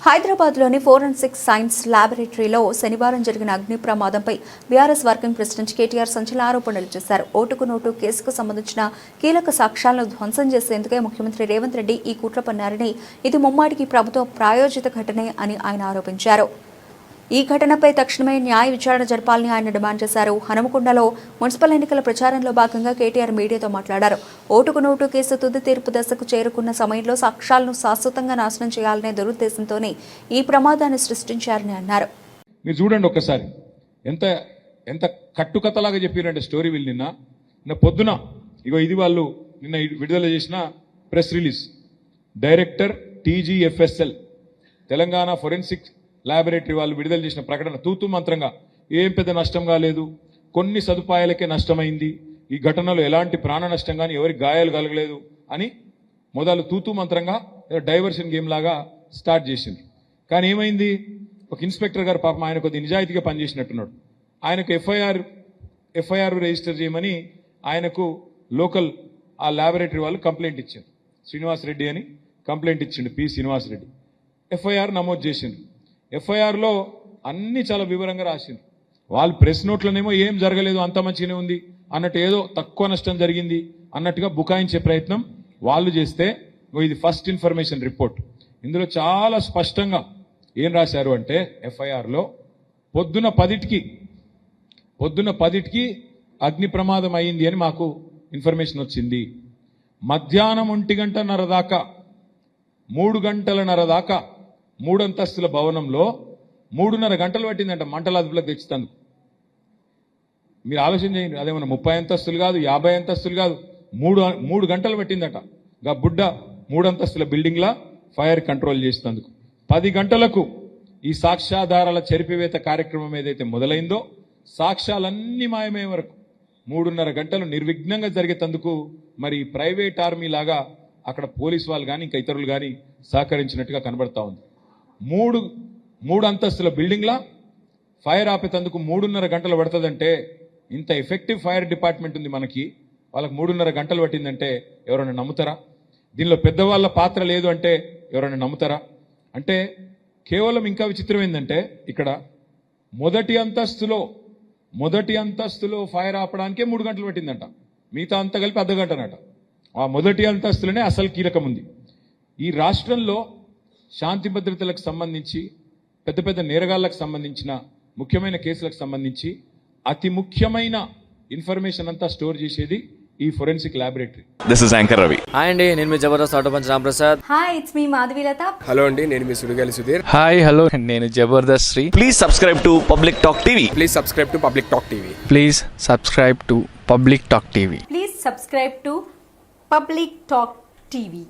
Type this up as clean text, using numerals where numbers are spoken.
హైదరాబాద్లోని forensic science ల్యాబొరేటరీలో శనివారం జరిగిన అగ్ని ప్రమాదంపై బీఆర్ఎస్ వర్కింగ్ ప్రెసిడెంట్ కేటీఆర్ సంచలన ఆరోపణలు చేశారు. ఓటుకు నోటు కేసుకు సంబంధించిన కీలక సాక్ష్యాలను ధ్వంసం చేసేందుకే ముఖ్యమంత్రి రేవంత్ రెడ్డి ఈ కుట్ర పన్నారని, ఇది ముమ్మాటికి ప్రభుత్వ ప్రాయోజిత ఘటనే అని ఆయన ఆరోపించారు. ఈ ఘటనపై తక్షణమే న్యాయ విచారణ జరపాలని ఆయన డిమాండ్ చేశారు. హనుమకొండలో మున్సిపల్ ఎన్నికల ప్రచారంలో భాగంగా కేటీఆర్ మీడియాతో మాట్లాడారు. ఓటుకు నోటు కేసు తుది తీర్పు దశకు చేరుకున్న సమయంలో సాక్ష్యాలను శాశ్వతంగా నాశనం చేయాలనే దురుద్దేశంతోనే ఈ ప్రమాదాన్ని సృష్టించారని అన్నారు. మీరు చూడండి ఒక్కసారి ఎంత ఎంత కట్టుకథలాగా చెప్పారంటే స్టోరీ వీళ్ళు నిన్న పొద్దున ఇది వాళ్ళు నిన్న విడుదల చేసిన press release. Director TGFSL Telangana forensic laboratory వాళ్ళు విడుదల చేసిన ప్రకటన తూతూ మంత్రంగా ఏం పెద్ద నష్టం కాలేదు, కొన్ని సదుపాయాలకే నష్టమైంది, ఈ ఘటనలో ఎలాంటి ప్రాణ నష్టం కానీ ఎవరికి గాయాలు కలగలేదు అని మొదలు తూతూ మంత్రంగా డైవర్షన్ గేమ్ లాగా స్టార్ట్ చేసింది. కానీ ఏమైంది, ఒక ఇన్స్పెక్టర్ గారు పాపం ఆయన కొద్ది నిజాయితీగా పనిచేసినట్టున్నాడు. ఆయనకు ఎఫ్ఐఆర్ రిజిస్టర్ చేయమని ఆయనకు లోకల్ ఆ ల్యాబొరేటరీ వాళ్ళు కంప్లైంట్ ఇచ్చారు. శ్రీనివాస్ రెడ్డి అని కంప్లైంట్ ఇచ్చిండు, P. శ్రీనివాస్ రెడ్డి. ఎఫ్ఐఆర్ నమోదు చేసిండు. ఎఫ్ఐఆర్లో అన్ని చాలా వివరంగా రాసింది. వాళ్ళు ప్రెస్ నోట్లనేమో ఏం జరగలేదు, అంత మంచిగానే ఉంది అన్నట్టు, ఏదో తక్కువ నష్టం జరిగింది అన్నట్టుగా బుకాయించే ప్రయత్నం వాళ్ళు చేస్తే, ఇది ఫస్ట్ ఇన్ఫర్మేషన్ రిపోర్ట్. ఇందులో చాలా స్పష్టంగా ఏం రాశారు అంటే, ఎఫ్ఐఆర్లో పొద్దున 10కి అగ్ని ప్రమాదం అయింది అని మాకు ఇన్ఫర్మేషన్ వచ్చింది. మధ్యాహ్నం 1:30 దాకా 3 గంటలన్నర దాకా 3 అంతస్తుల భవనంలో 3:30 గంటలు పట్టిందంట మంటల అదుపులోకి తెచ్చుతందుకు. మీరు ఆలోచన చేయండి, అదేమన్నా 30 అంతస్తులు కాదు, 50 అంతస్తులు కాదు, 3 గంటలు పట్టిందట. గా బుడ్డ 3 అంతస్తుల బిల్డింగ్లా ఫైర్ కంట్రోల్ చేసేందుకు. 10 గంటలకు ఈ సాక్ష్యాధారాల చెరిపివేత కార్యక్రమం ఏదైతే మొదలైందో, సాక్ష్యాలన్నీ మాయమయ్యే వరకు 3:30 గంటలు నిర్విఘ్నంగా జరిగేందుకు మరి ప్రైవేట్ ఆర్మీ లాగా అక్కడ పోలీసు వాళ్ళు కానీ ఇంకా ఇతరులు కానీ సహకరించినట్టుగా కనబడతా ఉంది. 3 అంతస్తుల బిల్డింగ్లా ఫైర్ ఆపేందుకు 3:30 గంటలు పడుతుందంటే, ఇంత ఎఫెక్టివ్ ఫైర్ డిపార్ట్మెంట్ ఉంది మనకి, వాళ్ళకి 3:30 గంటలు పట్టిందంటే ఎవరైనా నమ్ముతారా? దీనిలో పెద్దవాళ్ళ పాత్ర లేదు అంటే ఎవరైనా నమ్ముతారా? అంటే కేవలం ఇంకా విచిత్రం ఏంటంటే, ఇక్కడ మొదటి అంతస్తులో ఫైర్ ఆపడానికే 3 గంటలు పట్టిందంట, మిగతా అంతా కలిపి అర్ధ గంటనట. ఆ మొదటి అంతస్తులోనే అసలు కీలకం ఉంది. ఈ రాష్ట్రంలో శాంతి భద్రతలకు సంబంధించి, పెద్ద పెద్ద నేరగాళ్లకు సంబంధించిన ముఖ్యమైన కేసులకు సంబంధించి అతి ముఖ్యమైన ఇన్ఫర్మేషన్ అంతా స్టోర్ చేసేది ఈ forensic laboratory. This is anchor Ravi. Hi అండి, నేను మీ Jabardasth auto punch Ramprasad. Hi, it's me Madhavilatha. Hello అండి, నేను మీ సుడిగాలి సుధీర్. హాయ్ హలో, నేను Jabardasth Sri. Please subscribe to public talk TV. Please subscribe to public talk TV. Please subscribe to public talk TV. Please subscribe to public talk TV.